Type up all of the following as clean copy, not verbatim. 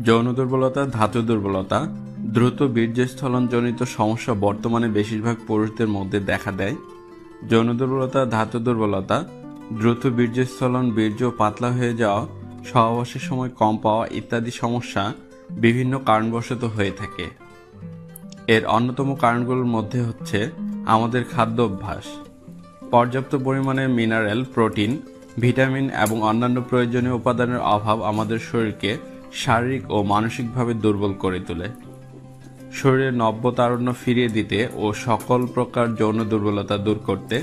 যৌন দুর্বলতা, ধাতু দুর্বলতা, দ্রুত বীর্যস্খলনজনিত সমস্যা বর্তমানে বেশিরভাগ পুরুষদের মধ্যে দেখা দেয়। যৌন দুর্বলতা, ধাতু দুর্বলতা, দ্রুত বীর্যস্খলন, বীর্য পাতলা হয়ে যাওয়া, সহবাসের সময় কম পাওয়া ইত্যাদি সমস্যা বিভিন্ন কারণবশত হয়ে থাকে। এর অন্যতম কারণগুলোর মধ্যে হচ্ছে আমাদের খাদ্য অভ্যাস। পর্যাপ্ত পরিমাণে মিনারেল, প্রোটিন, ভিটামিন এবং অন্যান্য প্রয়োজনীয় উপাদানের অভাব আমাদের শরীরকে শারীরিক ও মানসিকভাবে দুর্বল করে তোলে। শরীরের নব্যতারুণ্য ফিরিয়ে দিতে ও সকল প্রকার যৌন দুর্বলতা দূর করতে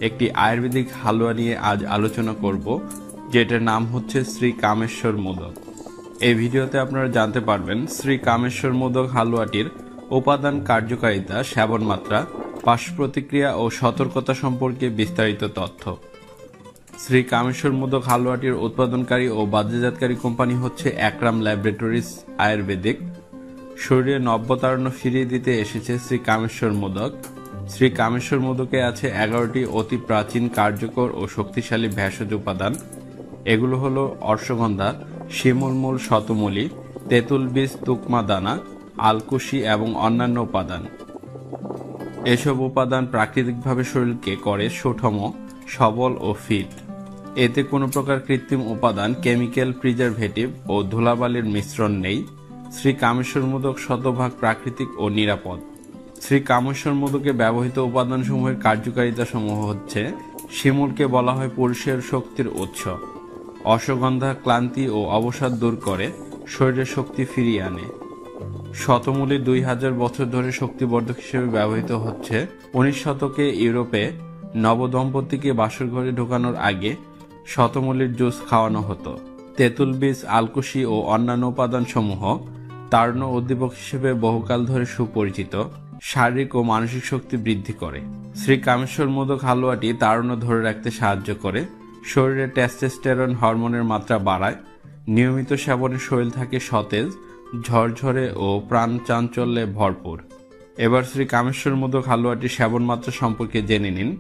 একটি আয়ুর্বেদিক হালুয়া নিয়ে আজ আলোচনা করব, যেটার নাম হচ্ছে শ্রী কামেশ্বর মোদক। এই ভিডিওতে আপনারা জানতে পারবেন শ্রী কামেশ্বর মোদক হালুয়াটির উপাদান, কার্যকারিতা, সেবন মাত্রা, পার্শ্ব প্রতিক্রিয়া ও সতর্কতা সম্পর্কে বিস্তারিত তথ্য। শ্রী কামেশ্বর মোদক হালুয়াটির উৎপাদনকারী ও বাজারজাতকারী কোম্পানি হচ্ছে একরাম ল্যাবরেটরিজ আয়ুর্বেদিক। শরীরে নব্যতারুণ্য ফিরিয়ে দিতে এসেছে শ্রী কামেশ্বর মোদক। শ্রী কামেশ্বর মোদকে আছে 11টি অতি প্রাচীন, কার্যকর ও শক্তিশালী ভেষজ উপাদান। এগুলো হলো অশ্বগন্ধা, শিমুলমূল, শতমূলী, তেঁতুল বীজ, তুকমা দানা, আলকুশি এবং অন্যান্য উপাদান। এসব উপাদান প্রাকৃতিকভাবে শরীরকে করে সুষম, সবল ও ফিট। এতে কোনো প্রকার কৃত্রিম উপাদান, কেমিক্যাল, প্রিজারভেটিভ ও ধুলাবালির মিশ্রণ নেই। শ্রী কামেশ্বর মোদক শতভাগ প্রাকৃতিক ও নিরাপদ। শ্রী কামেশ্বর মোদকে ব্যবহৃত উপাদানসমূহের কার্যকারিতা সমূহ হচ্ছে: শিমুলকে বলা হয় পুরুষের শক্তির উৎস। অশ্বগন্ধা ক্লান্তি ও অবসাদ দূর করে, শরীরে শক্তি ফিরিয়ে আনে। শতমূলী 2000 বছর ধরে শক্তিবর্ধক হিসেবে ব্যবহৃত হচ্ছে। 19 শতকে ইউরোপে নবদম্পতিকে বাসর ঘরে ঢোকানোর আগে শতমূলীর জুস খাওয়ানো হতো। তেঁতুল বীজ, আলকুশি ও অন্যান্য উপাদানসমূহ তারুণ্য উদ্দীপক হিসেবে বহুকাল ধরে সুপরিচিত, শারীরিক ও মানসিক শক্তি বৃদ্ধি করে। শ্রী কামেশ্বর মোদক হালুয়াটি তারুণ্য ধরে রাখতে সাহায্য করে, শরীরে টেস্টোস্টেরন হরমোনের মাত্রা বাড়ায়। নিয়মিত সেবনে শরীর থাকে সতেজ, ঝরঝরে ও প্রাণ চাঞ্চল্যে ভরপুর। এবার শ্রী কামেশ্বর মোদক হালুয়াটির সেবন মাত্রা সম্পর্কে জেনে নিন।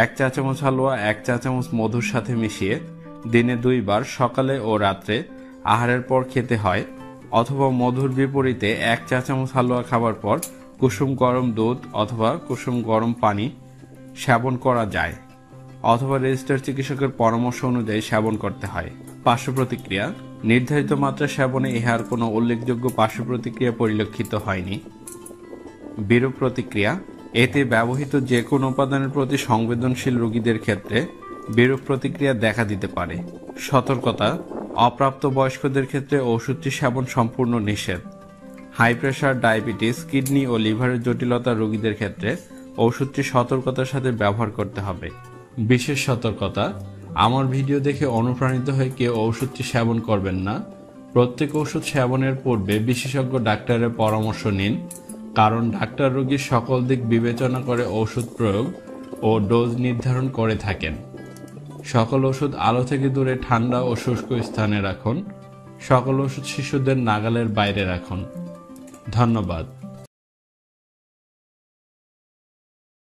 1 চা চামচ হালুয়া 1 চা চামচ মধুর সাথে মিশিয়ে দিনে 2 বার সকালে ও রাত্রে আহারের পর খেতে হয়, অথবা মধুর বিপরীতে 1 চা চামচ হালুয়া খাবার পর কুসুম গরম দুধ অথবা কুসুম গরম পানি সেবন করা যায়, অথবা রেজিস্টার্ড চিকিৎসকের পরামর্শ অনুযায়ী সেবন করতে হয়। পার্শ্ব প্রতিক্রিয়া: নির্ধারিত মাত্রা সেবনে ইহার কোনো উল্লেখযোগ্য পার্শ্ব প্রতিক্রিয়া পরিলক্ষিত হয়নি। বিরূপ প্রতিক্রিয়া: এতে ব্যবহৃত যে কোনো উপাদানের প্রতি সংবেদনশীল রোগীদের ক্ষেত্রে বিরূপ প্রতিক্রিয়া দেখা দিতে পারে। সতর্কতা: অপ্রাপ্ত বয়স্কদের ক্ষেত্রে ওষুধটি সেবন সম্পূর্ণ নিষেধ। হাই প্রেশার, ডায়াবেটিস, কিডনি ও লিভারের জটিলতা রোগীদের ক্ষেত্রে ওষুধটি সতর্কতার সাথে ব্যবহার করতে হবে। বিশেষ সতর্কতা: আমার ভিডিও দেখে অনুপ্রাণিত হয়ে কেউ ওষুধটি সেবন করবেন না। প্রত্যেক ওষুধ সেবনের পূর্বে বিশেষজ্ঞ ডাক্তারের পরামর্শ নিন, কারণ ডাক্তার রোগীর সকল দিক বিবেচনা করে ওষুধ প্রয়োগ ও ডোজ নির্ধারণ করে থাকেন। সকল ওষুধ আলো থেকে দূরে ঠান্ডা ও শুষ্ক স্থানে রাখুন। সকল ওষুধ শিশুদের নাগালের বাইরে রাখুন। ধন্যবাদ।